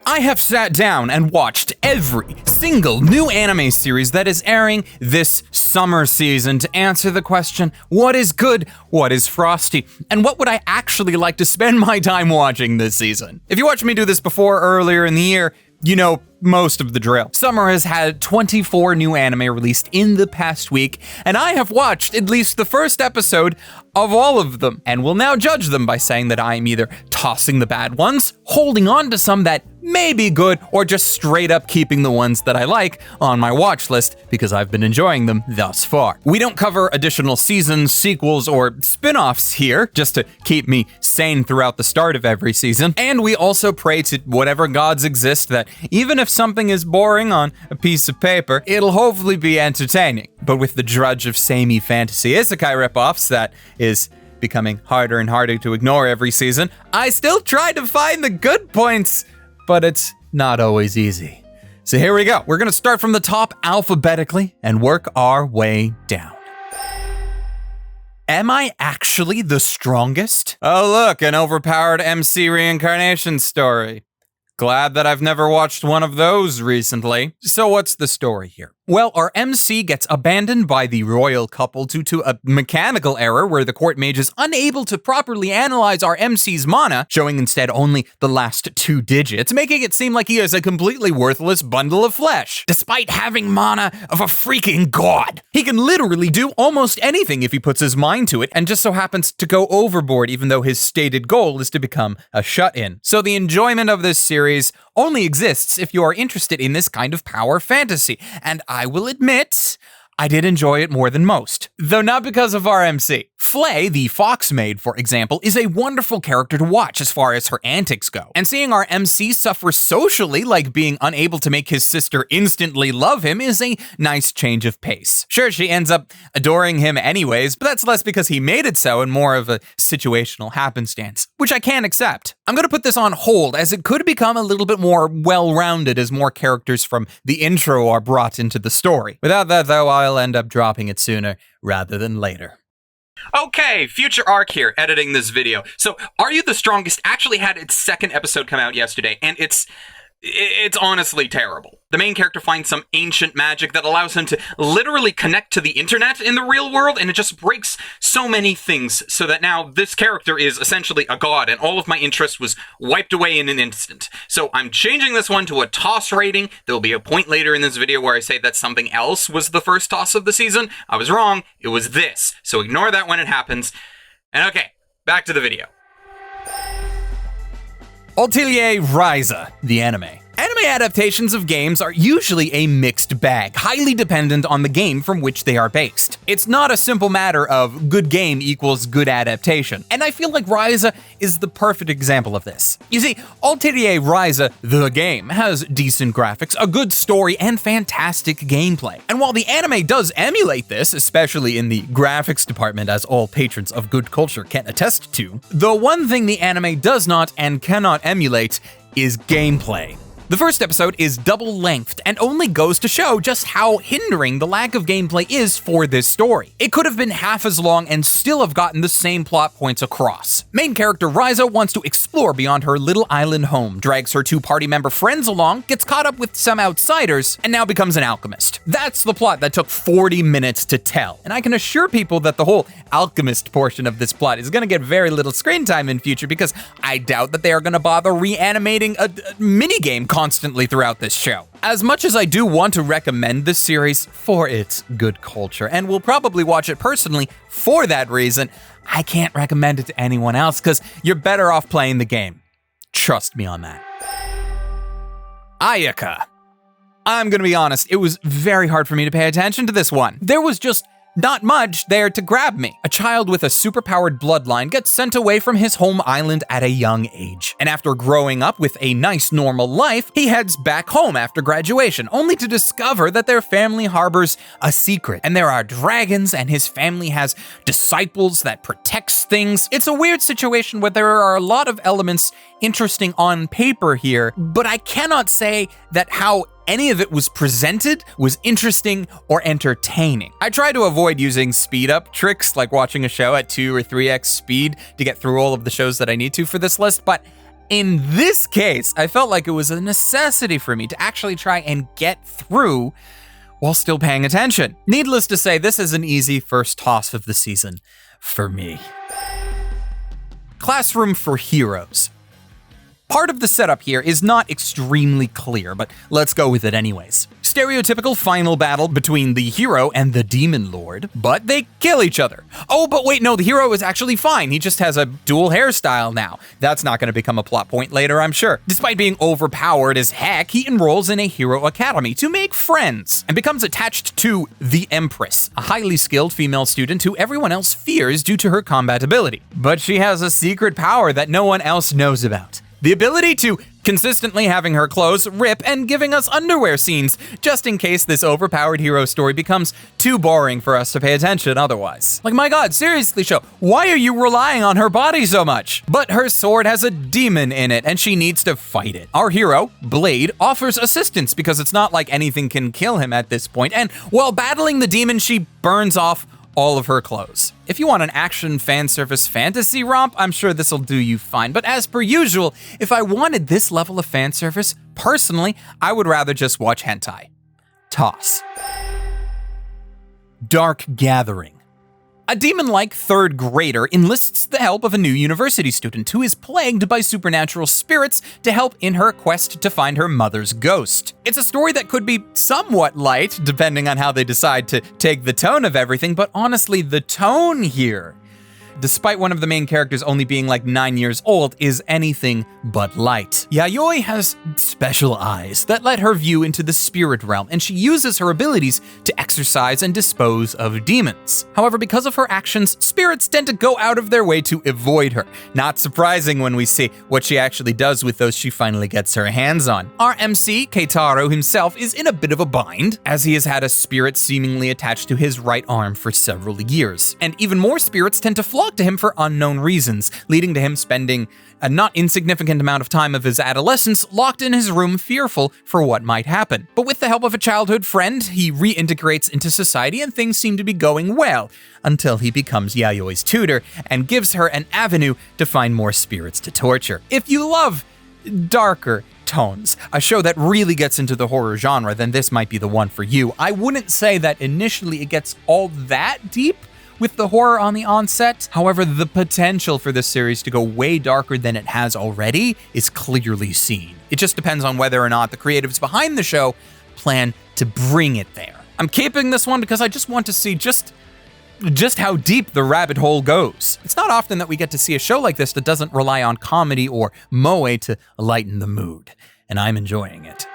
I have sat down and watched every single new anime series that is airing this summer season to answer the question, what is good, what is frosty, and what would I actually like to spend my time watching this season? If you watched me do this before earlier in the year, you know most of the drill. Summer has had 24 new anime released in the past week, and I have watched at least the first episode of all of them, and will now judge them by saying that I am either tossing the bad ones, holding on to some that may be good, or just straight up keeping the ones that I like on my watch list because I've been enjoying them thus far. We don't cover additional seasons, sequels, or spin-offs here, just to keep me sane throughout the start of every season, and we also pray to whatever gods exist that even if something is boring on a piece of paper, it'll hopefully be entertaining. But with the drudge of samey fantasy isekai ripoffs that is becoming harder and harder to ignore every season, I still try to find the good points, but it's not always easy. So here we go. We're gonna start from the top alphabetically and work our way down. Am I actually the strongest? Oh look, an overpowered MC Reincarnation story. Glad that I've never watched one of those recently. So what's the story here? Well, our MC gets abandoned by the royal couple due to a mechanical error where the court mage is unable to properly analyze our MC's mana, showing instead only the last 2 digits, making it seem like he is a completely worthless bundle of flesh. Despite having mana of a freaking god, he can literally do almost anything if he puts his mind to it, and just so happens to go overboard even though his stated goal is to become a shut-in. So the enjoyment of this series only exists if you are interested in this kind of power fantasy, and I will admit, I did enjoy it more than most, though not because of our MC. Flay, the fox maid, for example, is a wonderful character to watch as far as her antics go, and seeing our MC suffer socially, like being unable to make his sister instantly love him, is a nice change of pace. Sure, she ends up adoring him anyways, but that's less because he made it so and more of a situational happenstance, which I can't accept. I'm gonna put this on hold as it could become a little bit more well-rounded as more characters from the intro are brought into the story. Without that though, I'll end up dropping it sooner rather than later. Okay, Future Arc here, editing this video. So, Are You the Strongest actually had its second episode come out yesterday, and it's honestly terrible. The main character finds some ancient magic that allows him to literally connect to the internet in the real world, and it just breaks so many things so that now this character is essentially a god, and all of my interest was wiped away in an instant. So I'm changing this one to a toss rating. There'll be a point later in this video where I say that something else was the first toss of the season. I was wrong. It was this. So ignore that when it happens. And okay, back to the video. Atelier Ryza, the anime. Anime adaptations of games are usually a mixed bag, highly dependent on the game from which they are based. It's not a simple matter of good game equals good adaptation, and I feel like Ryza is the perfect example of this. You see, Atelier Ryza, the game, has decent graphics, a good story, and fantastic gameplay. And while the anime does emulate this, especially in the graphics department as all patrons of good culture can attest to, the one thing the anime does not and cannot emulate is gameplay. The first episode is double-lengthed and only goes to show just how hindering the lack of gameplay is for this story. It could have been half as long and still have gotten the same plot points across. Main character Ryza wants to explore beyond her little island home, drags her 2 party member friends along, gets caught up with some outsiders, and now becomes an alchemist. That's the plot that took 40 minutes to tell, and I can assure people that the whole alchemist portion of this plot is going to get very little screen time in future because I doubt that they are going to bother reanimating a minigame constantly throughout this show. As much as I do want to recommend this series for its good culture, and will probably watch it personally for that reason, I can't recommend it to anyone else because you're better off playing the game. Trust me on that. Ayaka. I'm gonna be honest, it was very hard for me to pay attention to this one. There was just not much there to grab me. A child with a superpowered bloodline gets sent away from his home island at a young age. And after growing up with a nice normal life, he heads back home after graduation, only to discover that their family harbors a secret. And there are dragons, and his family has disciples that protects things. It's a weird situation where there are a lot of elements interesting on paper here, but I cannot say that how any of it was presented was interesting or entertaining. I try to avoid using speed up tricks like watching a show at 2 or 3x speed to get through all of the shows that I need to for this list, but In this case, I felt like it was a necessity for me to actually try and get through while still paying attention. Needless to say, this is an easy first toss of the season for me. Classroom for Heroes. Part of the setup here is not extremely clear, but let's go with it anyways. Stereotypical final battle between the hero and the demon lord, but they kill each other. Oh, but wait, no, the hero is actually fine. He just has a dual hairstyle now. That's not going to become a plot point later, I'm sure. Despite being overpowered as heck, he enrolls in a hero academy to make friends and becomes attached to the Empress, a highly skilled female student who everyone else fears due to her combat ability. But she has a secret power that no one else knows about. The ability to consistently having her clothes rip and giving us underwear scenes, just in case this overpowered hero story becomes too boring for us to pay attention otherwise. Like, my god, seriously, show, why are you relying on her body so much? But her sword has a demon in it, and she needs to fight it. Our hero, Blade, offers assistance because it's not like anything can kill him at this point, and while battling the demon, she burns off all of her clothes. If you want an action fan service fantasy romp, I'm sure this'll do you fine. But as per usual, if I wanted this level of fan service, personally, I would rather just watch hentai. Toss. Dark Gathering. A demon-like third grader enlists the help of a new university student who is plagued by supernatural spirits to help in her quest to find her mother's ghost. It's a story that could be somewhat light, depending on how they decide to take the tone of everything, but honestly, the tone here, despite one of the main characters only being like 9 years old, is anything but light. Yayoi has special eyes that let her view into the spirit realm, and she uses her abilities to exorcise and dispose of demons. However, because of her actions, spirits tend to go out of their way to avoid her. Not surprising when we see what she actually does with those she finally gets her hands on. Our MC, Keitaro himself, is in a bit of a bind, as he has had a spirit seemingly attached to his right arm for several years. And even more spirits tend to flock to him for unknown reasons, leading to him spending a not insignificant amount of time of his adolescence locked in his room, fearful for what might happen. But with the help of a childhood friend, he reintegrates into society and things seem to be going well, until he becomes Yayoi's tutor and gives her an avenue to find more spirits to torture. If you love darker tones, a show that really gets into the horror genre, then this might be the one for you. I wouldn't say that initially it gets all that deep with the horror on the onset. However, the potential for this series to go way darker than it has already is clearly seen. It just depends on whether or not the creatives behind the show plan to bring it there. I'm keeping this one because I just want to see just how deep the rabbit hole goes. It's not often that we get to see a show like this that doesn't rely on comedy or moe to lighten the mood, and I'm enjoying it.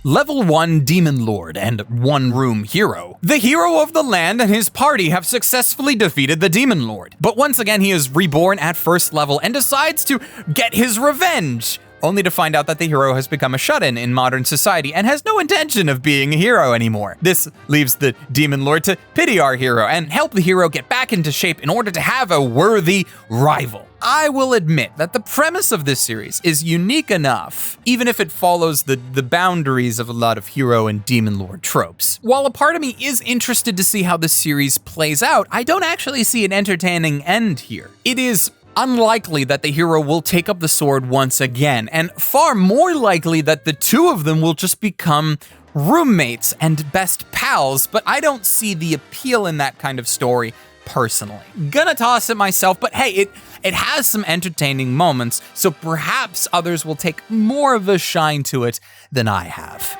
Level 1 Demon Lord and One Room Hero. The hero of the land and his party have successfully defeated the Demon Lord, but once again he is reborn at first level and decides to get his revenge, only to find out that the hero has become a shut-in in modern society and has no intention of being a hero anymore. This leaves the Demon Lord to pity our hero and help the hero get back into shape in order to have a worthy rival. I will admit that the premise of this series is unique enough, even if it follows the boundaries of a lot of hero and demon lord tropes. While a part of me is interested to see how this series plays out, I don't actually see an entertaining end here. It is unlikely that the hero will take up the sword once again, and far more likely that the two of them will just become roommates and best pals, but I don't see the appeal in that kind of story personally. Gonna toss it myself, but hey, it has some entertaining moments, so perhaps others will take more of a shine to it than I have.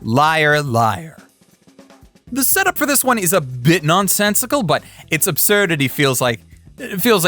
Liar, Liar. The setup for this one is a bit nonsensical, but its absurdity feels like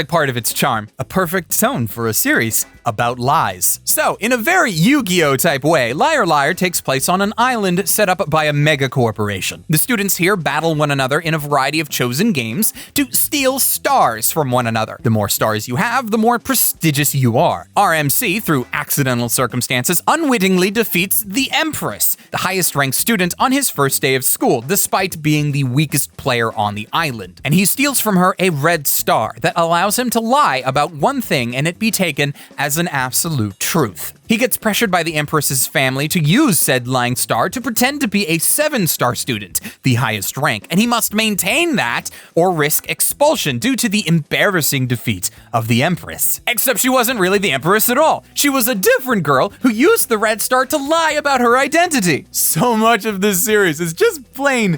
part of its charm. A perfect tone for a series about lies. So, in a very Yu-Gi-Oh type way, Liar Liar takes place on an island set up by a mega corporation. The students here battle one another in a variety of chosen games to steal stars from one another. The more stars you have, the more prestigious you are. RMC, through accidental circumstances, unwittingly defeats the Empress, the highest ranked student on his first day of school, despite being the weakest player on the island. And he steals from her a red star, that allows him to lie about one thing and it be taken as an absolute truth. He gets pressured by the Empress's family to use said lying star to pretend to be a 7-star student, the highest rank, and he must maintain that or risk expulsion due to the embarrassing defeat of the Empress. Except she wasn't really the Empress at all. She was a different girl who used the red star to lie about her identity. So much of this series is just plain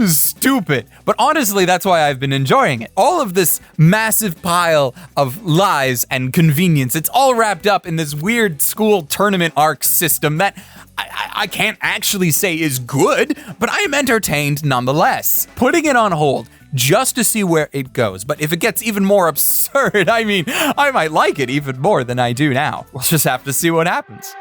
stupid. But honestly, that's why I've been enjoying it. All of this massive pile of lies and convenience, it's all wrapped up in this weird school tournament arc system that I can't actually say is good, but I am entertained nonetheless. Putting it on hold just to see where it goes. But if it gets even more absurd, I mean, I might like it even more than I do now. We'll just have to see what happens.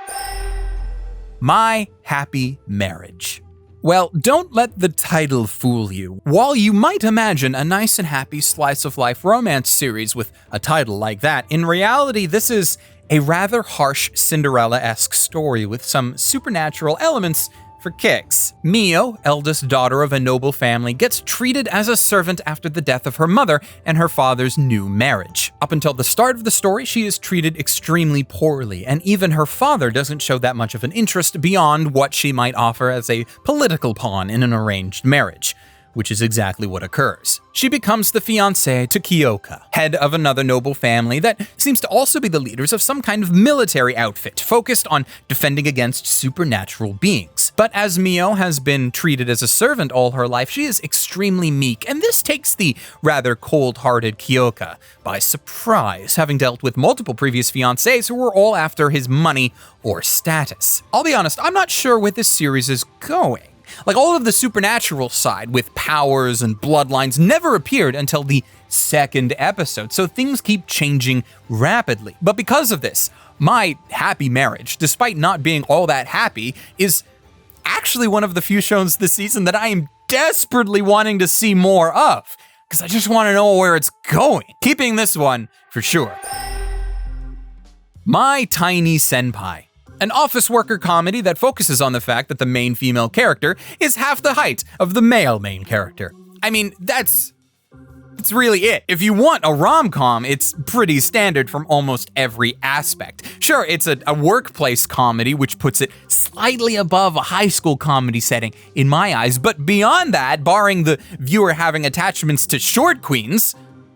My Happy Marriage. Well, don't let the title fool you. While you might imagine a nice and happy slice of life romance series with a title like that, in reality, this is a rather harsh Cinderella-esque story with some supernatural elements for kicks. Mio, eldest daughter of a noble family, gets treated as a servant after the death of her mother and her father's new marriage. Up until the start of the story, she is treated extremely poorly, and even her father doesn't show that much of an interest beyond what she might offer as a political pawn in an arranged marriage, which is exactly what occurs. She becomes the fiancée to Kyoka, head of another noble family that seems to also be the leaders of some kind of military outfit focused on defending against supernatural beings. But as Mio has been treated as a servant all her life, she is extremely meek, and this takes the rather cold-hearted Kyoka by surprise, having dealt with multiple previous fiancés who were all after his money or status. I'll be honest, I'm not sure where this series is going. Like, all of the supernatural side with powers and bloodlines never appeared until the second episode, so things keep changing rapidly. But because of this, My Happy Marriage, despite not being all that happy, is actually one of the few shows this season that I am desperately wanting to see more of, because I just want to know where it's going. Keeping this one for sure. My Tiny Senpai. An office worker comedy that focuses on the fact that the main female character is half the height of the male main character. I mean, that's really it. If you want a rom-com, it's pretty standard from almost every aspect. Sure, it's a workplace comedy, which puts it slightly above a high school comedy setting in my eyes, but beyond that, barring the viewer having attachments to short queens,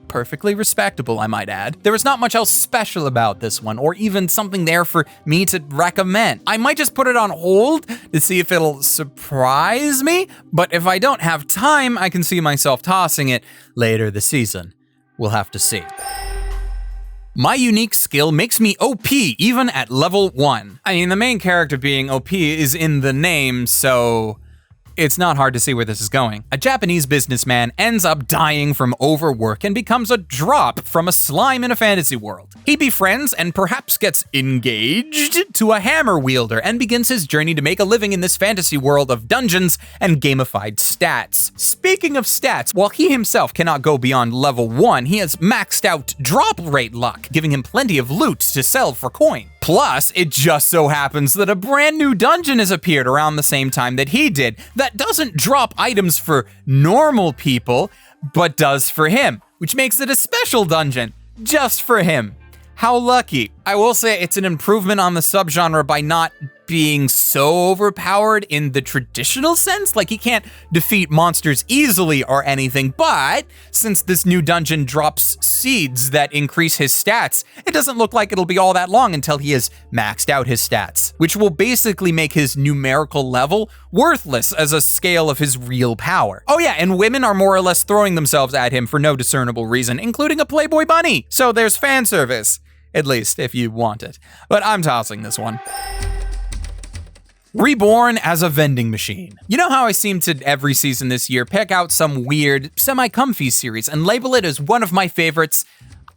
perfectly respectable, I might add. There is not much else special about this one, or even something there for me to recommend. I might just put it on hold to see if it'll surprise me, but if I don't have time, I can see myself tossing it later this season. We'll have to see. My unique skill makes me OP even at level 1. I mean, the main character being OP is in the name, so it's not hard to see where this is going. A Japanese businessman ends up dying from overwork and becomes a drop from a slime in a fantasy world. He befriends and perhaps gets engaged to a hammer wielder and begins his journey to make a living in this fantasy world of dungeons and gamified stats. Speaking of stats, while he himself cannot go beyond level 1, he has maxed out drop rate luck, giving him plenty of loot to sell for coin. Plus, it just so happens that a brand new dungeon has appeared around the same time that he did that doesn't drop items for normal people, but does for him, which makes it a special dungeon just for him. How lucky. I will say it's an improvement on the subgenre by not being so overpowered in the traditional sense, like he can't defeat monsters easily or anything, but since this new dungeon drops seeds that increase his stats, it doesn't look like it'll be all that long until he has maxed out his stats, which will basically make his numerical level worthless as a scale of his real power. Oh yeah, and women are more or less throwing themselves at him for no discernible reason, including a Playboy bunny. So there's fan service, at least if you want it. But I'm tossing this one. Reborn as a vending machine. You know how I seem to every season this year pick out some weird, semi-comfy series and label it as one of my favorites?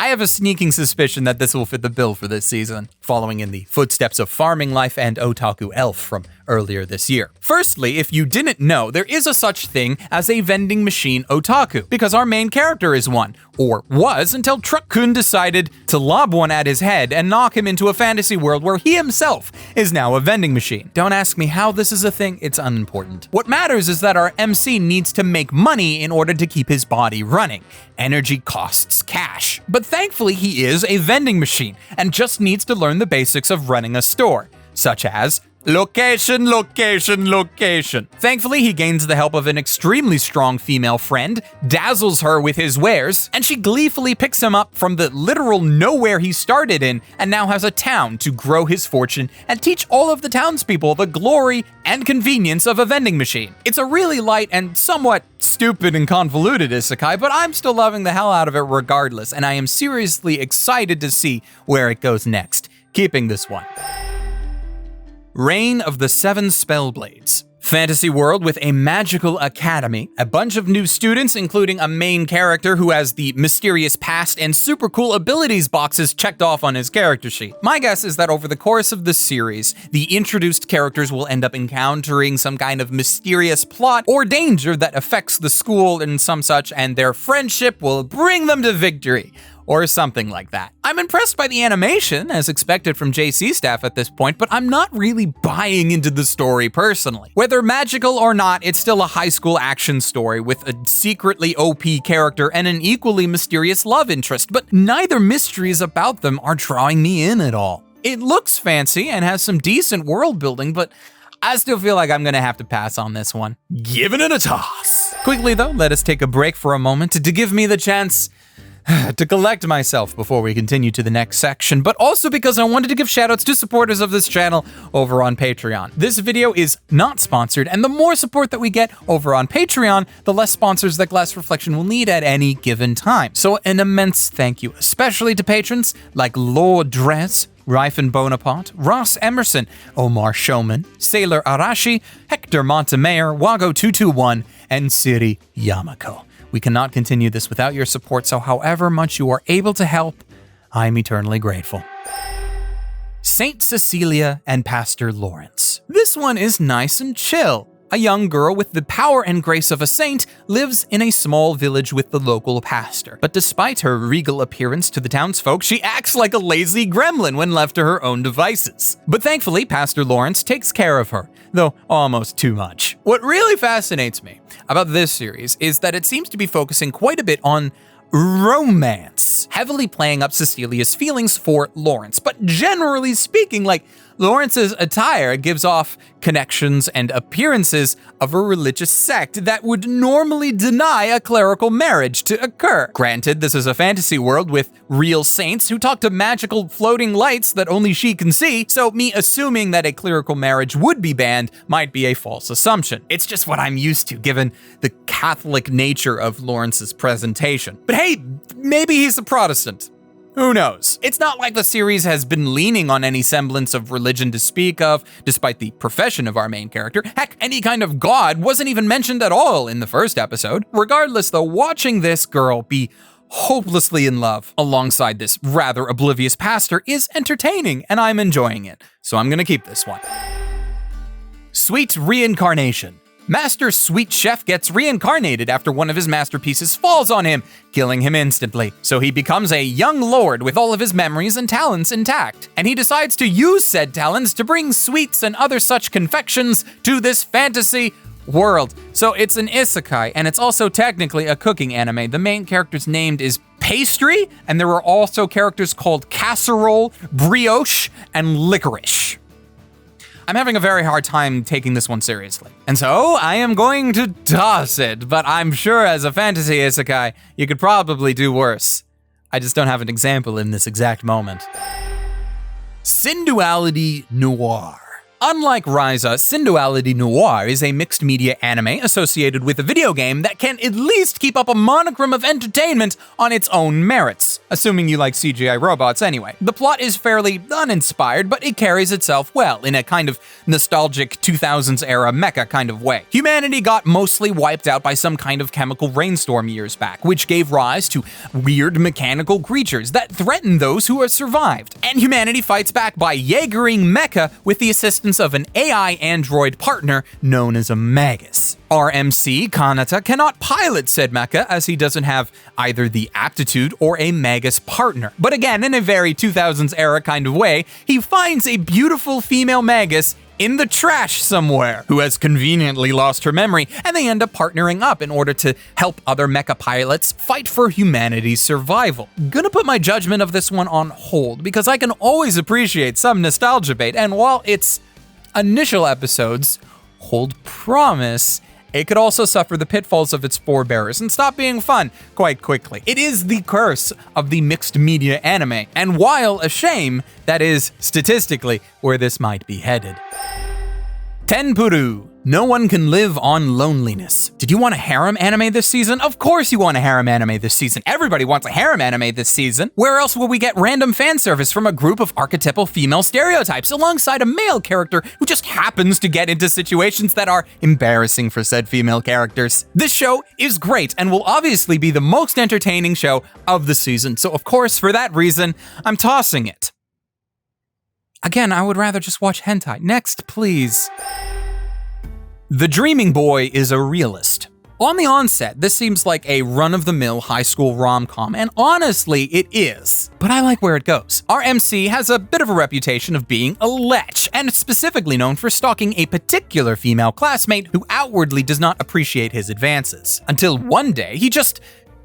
I have a sneaking suspicion that this will fit the bill for this season, following in the footsteps of Farming Life and Otaku Elf from earlier this year. Firstly, if you didn't know, there is a such thing as a vending machine otaku, because our main character is one, or was until Truck-kun decided to lob one at his head and knock him into a fantasy world where he himself is now a vending machine. Don't ask me how this is a thing, it's unimportant. What matters is that our MC needs to make money in order to keep his body running. Energy costs cash. But thankfully he is a vending machine and just needs to learn the basics of running a store, such as location, location, location. Thankfully, he gains the help of an extremely strong female friend, dazzles her with his wares, and she gleefully picks him up from the literal nowhere he started in and now has a town to grow his fortune and teach all of the townspeople the glory and convenience of a vending machine. It's a really light and somewhat stupid and convoluted isekai, but I'm still loving the hell out of it regardless, and I am seriously excited to see where it goes next. Keeping this one. Reign of the Seven Spellblades. Fantasy world with a magical academy, a bunch of new students, including a main character who has the mysterious past and super cool abilities boxes checked off on his character sheet. My guess is that over the course of the series, the introduced characters will end up encountering some kind of mysterious plot or danger that affects the school and some such, and their friendship will bring them to victory. Or something like that. I'm impressed by the animation, as expected from JC staff at this point, but I'm not really buying into the story personally. Whether magical or not, it's still a high school action story with a secretly OP character and an equally mysterious love interest, but neither mysteries about them are drawing me in at all. It looks fancy and has some decent world building, but I still feel like I'm gonna have to pass on this one. Giving it a toss. Quickly though, let us take a break for a moment to give me the chance to collect myself before we continue to the next section, but also because I wanted to give shoutouts to supporters of this channel over on Patreon. This video is not sponsored, and the more support that we get over on Patreon, the less sponsors that Glass Reflection will need at any given time. So an immense thank you, especially to patrons like Lord Drez, Ryfen Bonaparte, Ross Emerson, Omar Showman, Sailor Arashi, Hector Montemayor, Wago221, and Siri Yamako. We cannot continue this without your support, so however much you are able to help, I'm eternally grateful. Saint Cecilia and Pastor Lawrence. This one is nice and chill. A young girl with the power and grace of a saint lives in a small village with the local pastor. But despite her regal appearance to the townsfolk, she acts like a lazy gremlin when left to her own devices. But thankfully, Pastor Lawrence takes care of her, though almost too much. What really fascinates me about this series is that it seems to be focusing quite a bit on romance, heavily playing up Cecilia's feelings for Lawrence. But generally speaking, Lawrence's attire gives off connections and appearances of a religious sect that would normally deny a clerical marriage to occur. Granted, this is a fantasy world with real saints who talk to magical floating lights that only she can see, so me assuming that a clerical marriage would be banned might be a false assumption. It's just what I'm used to, given the Catholic nature of Lawrence's presentation. But hey, maybe he's a Protestant. Who knows? It's not like the series has been leaning on any semblance of religion to speak of, despite the profession of our main character. Heck, any kind of god wasn't even mentioned at all in the first episode. Regardless though, watching this girl be hopelessly in love alongside this rather oblivious pastor is entertaining, and I'm enjoying it. So I'm gonna keep this one. Sweet Reincarnation. Master Sweet Chef gets reincarnated after one of his masterpieces falls on him, killing him instantly. So he becomes a young lord with all of his memories and talents intact. And he decides to use said talents to bring sweets and other such confections to this fantasy world. So it's an isekai, and it's also technically a cooking anime. The main character's name is Pastry, and there are also characters called Casserole, Brioche, and Licorice. I'm having a very hard time taking this one seriously. And so I am going to toss it, but I'm sure as a fantasy isekai, you could probably do worse. I just don't have an example in this exact moment. Synduality Noir. Unlike Ryza, Synduality Noir is a mixed media anime associated with a video game that can at least keep up a monochrome of entertainment on its own merits, assuming you like CGI robots anyway. The plot is fairly uninspired, but it carries itself well in a kind of nostalgic 2000s era mecha kind of way. Humanity got mostly wiped out by some kind of chemical rainstorm years back, which gave rise to weird mechanical creatures that threaten those who have survived. And humanity fights back by Jaegering mecha with the assistance of an AI android partner known as a Magus. Our MC, Kanata, cannot pilot said mecha as he doesn't have either the aptitude or a Magus partner. But again, in a very 2000s era kind of way, he finds a beautiful female Magus in the trash somewhere, who has conveniently lost her memory, and they end up partnering up in order to help other mecha pilots fight for humanity's survival. Gonna put my judgment of this one on hold, because I can always appreciate some nostalgia bait, and while its initial episodes hold promise, it could also suffer the pitfalls of its forebearers and stop being fun quite quickly. It is the curse of the mixed media anime, and while a shame, that is, statistically, where this might be headed. Tenpuru. No one can live on loneliness. Did you want a harem anime this season? Of course you want a harem anime this season. Everybody wants a harem anime this season. Where else will we get random fan service from a group of archetypal female stereotypes alongside a male character who just happens to get into situations that are embarrassing for said female characters? This show is great and will obviously be the most entertaining show of the season. So of course, for that reason, I'm tossing it. Again, I would rather just watch hentai. Next, please. The Dreaming Boy is a realist. On the onset, this seems like a run-of-the-mill high school rom-com, and honestly, it is. But I like where it goes. Our MC has a bit of a reputation of being a lech, and specifically known for stalking a particular female classmate who outwardly does not appreciate his advances. Until one day, he just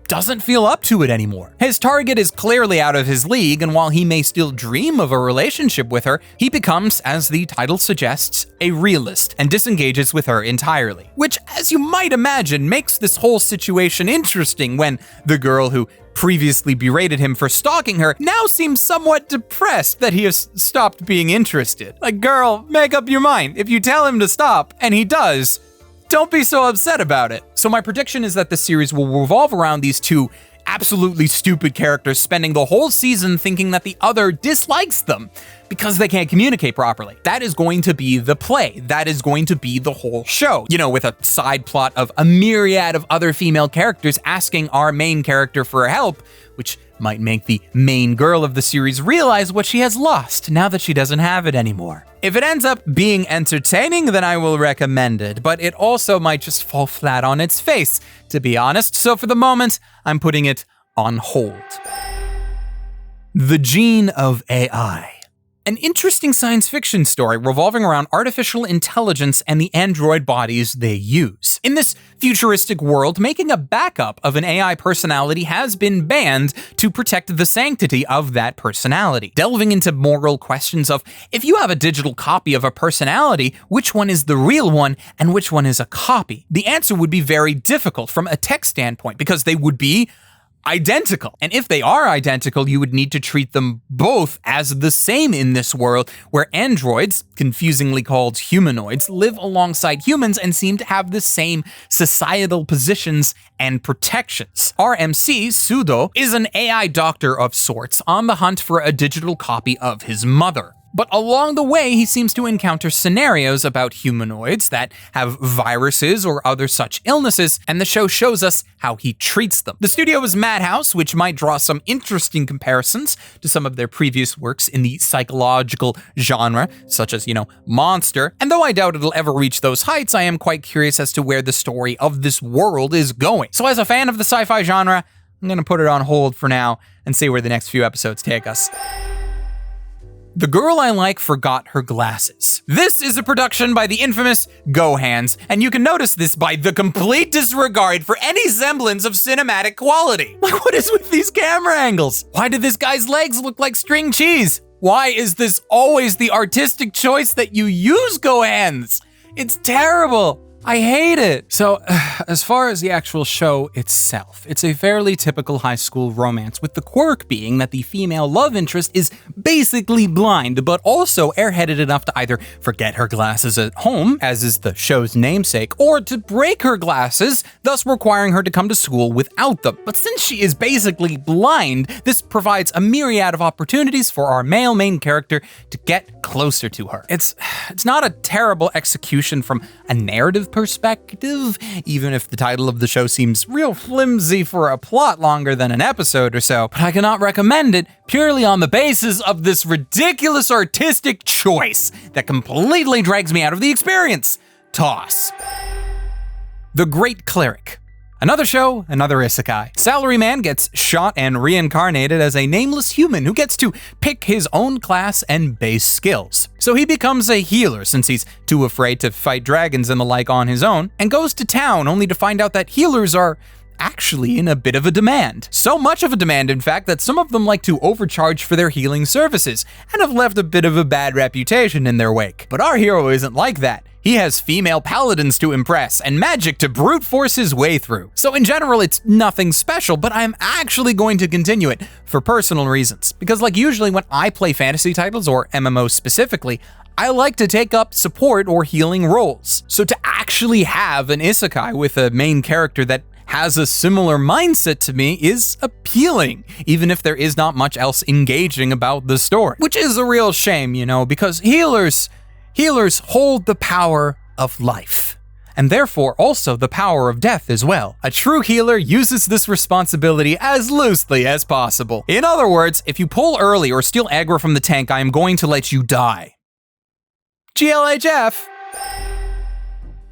doesn't feel up to it anymore. His target is clearly out of his league, and while he may still dream of a relationship with her, he becomes, as the title suggests, a realist and disengages with her entirely. Which, as you might imagine, makes this whole situation interesting when the girl who previously berated him for stalking her now seems somewhat depressed that he has stopped being interested. Like, girl, make up your mind. If you tell him to stop, and he does, don't be so upset about it. So my prediction is that the series will revolve around these two absolutely stupid characters spending the whole season thinking that the other dislikes them because they can't communicate properly. That is going to be the play. That is going to be the whole show. You know, with a side plot of a myriad of other female characters asking our main character for help, which might make the main girl of the series realize what she has lost now that she doesn't have it anymore. If it ends up being entertaining, then I will recommend it, but it also might just fall flat on its face, to be honest, so for the moment, I'm putting it on hold. The Gene of AI. An interesting science fiction story revolving around artificial intelligence and the android bodies they use. In this futuristic world, making a backup of an AI personality has been banned to protect the sanctity of that personality. Delving into moral questions of, if you have a digital copy of a personality, which one is the real one and which one is a copy? The answer would be very difficult from a tech standpoint because they would be identical. And if they are identical, you would need to treat them both as the same in this world where androids, confusingly called humanoids, live alongside humans and seem to have the same societal positions and protections. Our MC, Sudo, is an AI doctor of sorts on the hunt for a digital copy of his mother. But along the way, he seems to encounter scenarios about humanoids that have viruses or other such illnesses, and the show shows us how he treats them. The studio is Madhouse, which might draw some interesting comparisons to some of their previous works in the psychological genre, such as, Monster. And though I doubt it'll ever reach those heights, I am quite curious as to where the story of this world is going. So as a fan of the sci-fi genre, I'm gonna put it on hold for now and see where the next few episodes take us. The Girl I Like Forgot Her Glasses. This is a production by the infamous GoHands, and you can notice this by the complete disregard for any semblance of cinematic quality. Like, what is with these camera angles? Why do this guy's legs look like string cheese? Why is this always the artistic choice that you use, GoHands? It's terrible. I hate it. So, as far as the actual show itself, it's a fairly typical high school romance, with the quirk being that the female love interest is basically blind, but also airheaded enough to either forget her glasses at home, as is the show's namesake, or to break her glasses, thus requiring her to come to school without them. But since she is basically blind, this provides a myriad of opportunities for our male main character to get closer to her. It's not a terrible execution from a narrative perspective, even if the title of the show seems real flimsy for a plot longer than an episode or so, but I cannot recommend it purely on the basis of this ridiculous artistic choice that completely drags me out of the experience. Toss. The Great Cleric. Another show, another isekai. Salaryman gets shot and reincarnated as a nameless human who gets to pick his own class and base skills. So he becomes a healer since he's too afraid to fight dragons and the like on his own, and goes to town only to find out that healers are actually in a bit of a demand. So much of a demand, in fact, that some of them like to overcharge for their healing services and have left a bit of a bad reputation in their wake. But our hero isn't like that. He has female paladins to impress and magic to brute force his way through. So in general, it's nothing special, but I'm actually going to continue it for personal reasons. Because like usually when I play fantasy titles, or MMOs specifically, I like to take up support or healing roles. So to actually have an isekai with a main character that has a similar mindset to me is appealing, even if there is not much else engaging about the story. Which is a real shame, you know, because healers hold the power of life, and therefore also the power of death as well. A true healer uses this responsibility as loosely as possible. In other words, if you pull early or steal aggro from the tank, I am going to let you die. GLHF.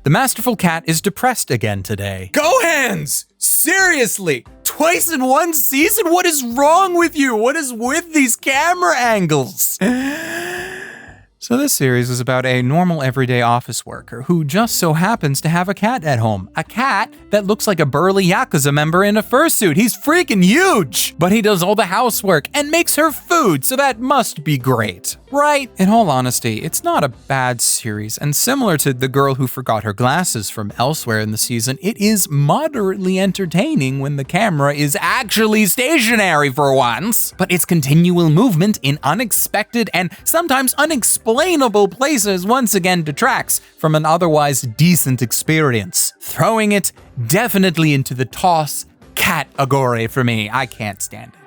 The Masterful cat is depressed again today. Go hands! Seriously? Twice in one season? What is wrong with you? What is with these camera angles? So this series is about a normal everyday office worker who just so happens to have a cat at home. A cat that looks like a burly Yakuza member in a fursuit. He's freaking huge! But he does all the housework and makes her food, so that must be great. Right? In all honesty, it's not a bad series, and similar to The Girl Who Forgot Her Glasses from elsewhere in the season, it is moderately entertaining when the camera is actually stationary for once. But its continual movement in unexpected and sometimes unexplainable places once again detracts from an otherwise decent experience, throwing it definitely into the toss category for me. I can't stand it.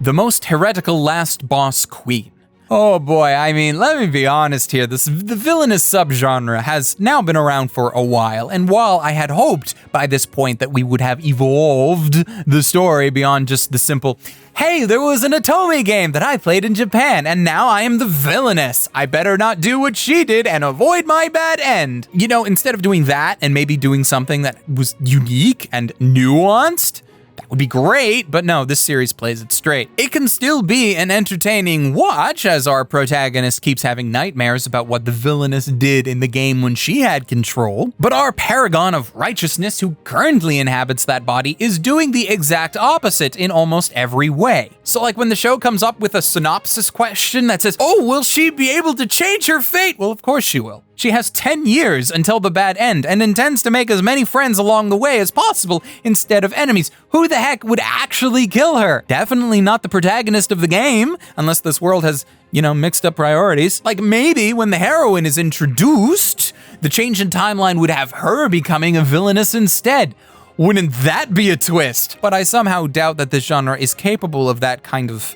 The Most Heretical Last Boss Queen. Oh boy, I mean, let me be honest here, the villainous subgenre has now been around for a while, and while I had hoped by this point that we would have evolved the story beyond just the simple, hey, there was an Otome game that I played in Japan, and now I am the villainess. I better not do what she did and avoid my bad end. You know, instead of doing that and maybe doing something that was unique and nuanced, that would be great, but no, this series plays it straight. It can still be an entertaining watch, as our protagonist keeps having nightmares about what the villainess did in the game when she had control, but our paragon of righteousness who currently inhabits that body is doing the exact opposite in almost every way. So like when the show comes up with a synopsis question that says, oh, will she be able to change her fate? Well, of course she will. She has 10 years until the bad end and intends to make as many friends along the way as possible instead of enemies. Who the heck would actually kill her? Definitely not the protagonist of the game, unless this world has, you know, mixed up priorities. Like maybe when the heroine is introduced, the change in timeline would have her becoming a villainess instead. Wouldn't that be a twist? But I somehow doubt that this genre is capable of that kind of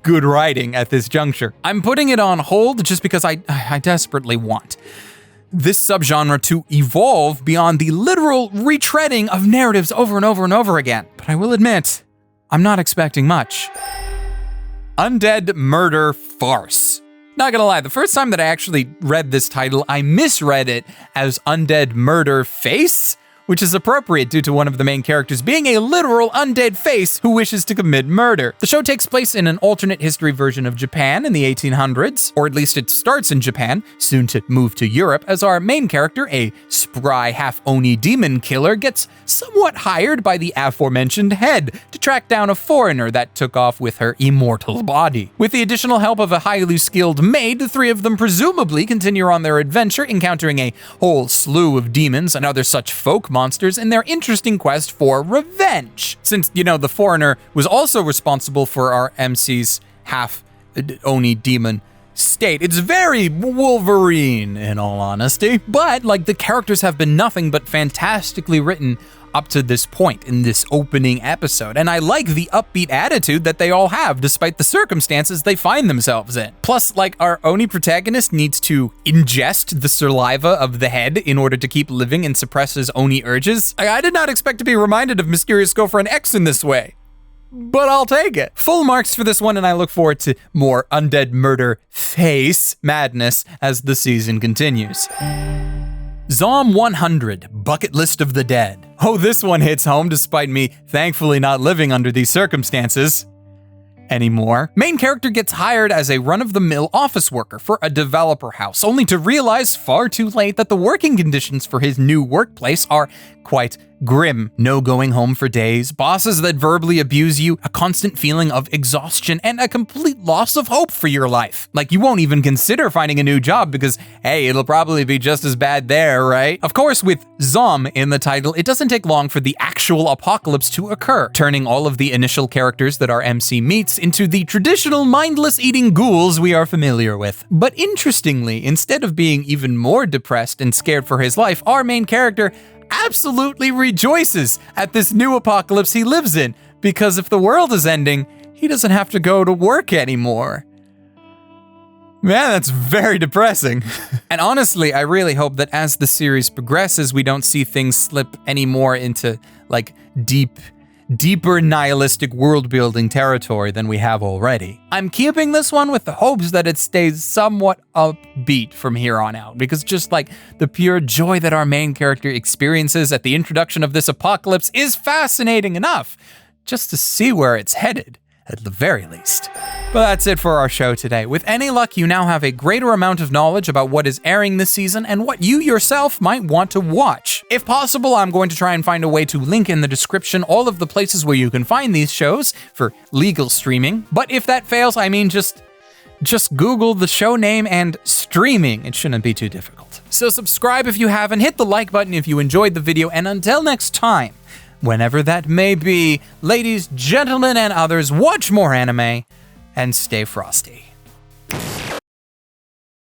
good writing at this juncture. I'm putting it on hold just because I desperately want this subgenre to evolve beyond the literal retreading of narratives over and over and over again. But I will admit, I'm not expecting much. Undead Murder Farce. Not gonna lie, the first time that I actually read this title, I misread it as Undead Murder Face, which is appropriate due to one of the main characters being a literal undead face who wishes to commit murder. The show takes place in an alternate history version of Japan in the 1800s, or at least it starts in Japan, soon to move to Europe, as our main character, a spry half-oni demon killer, gets somewhat hired by the aforementioned head to track down a foreigner that took off with her immortal body. With the additional help of a highly skilled maid, the three of them presumably continue on their adventure, encountering a whole slew of demons and other such folk monsters in their interesting quest for revenge. Since, the foreigner was also responsible for our MC's half-oni demon state. It's very Wolverine, in all honesty. But, the characters have been nothing but fantastically written up to this point in this opening episode, and I like the upbeat attitude that they all have despite the circumstances they find themselves in. Plus, our Oni protagonist needs to ingest the saliva of the head in order to keep living and suppress his Oni urges. I did not expect to be reminded of Mysterious Girlfriend X in this way, but I'll take it. Full marks for this one, and I look forward to more undead murder face madness as the season continues. Zom 100, Bucket List of the Dead. Oh, this one hits home despite me thankfully not living under these circumstances anymore. Main character gets hired as a run-of-the-mill office worker for a developer house, only to realize far too late that the working conditions for his new workplace are quite grim. No going home for days, bosses that verbally abuse you, a constant feeling of exhaustion, and a complete loss of hope for your life. You won't even consider finding a new job because, hey, it'll probably be just as bad there, right? Of course, with Zom in the title, it doesn't take long for the actual apocalypse to occur, turning all of the initial characters that our MC meets into the traditional mindless eating ghouls we are familiar with. But interestingly, instead of being even more depressed and scared for his life, our main character absolutely rejoices at this new apocalypse he lives in, because if the world is ending, he doesn't have to go to work anymore. Man, that's very depressing. And honestly, I really hope that as the series progresses, we don't see things slip any more into deeper nihilistic world-building territory than we have already. I'm keeping this one with the hopes that it stays somewhat upbeat from here on out, because just the pure joy that our main character experiences at the introduction of this apocalypse is fascinating enough just to see where it's headed, at the very least. But that's it for our show today. With any luck, you now have a greater amount of knowledge about what is airing this season and what you yourself might want to watch. If possible, I'm going to try and find a way to link in the description all of the places where you can find these shows for legal streaming. But if that fails, just Google the show name and streaming. It shouldn't be too difficult. So subscribe if you haven't, hit the like button if you enjoyed the video, and until next time, whenever that may be, ladies, gentlemen, and others, watch more anime and stay frosty.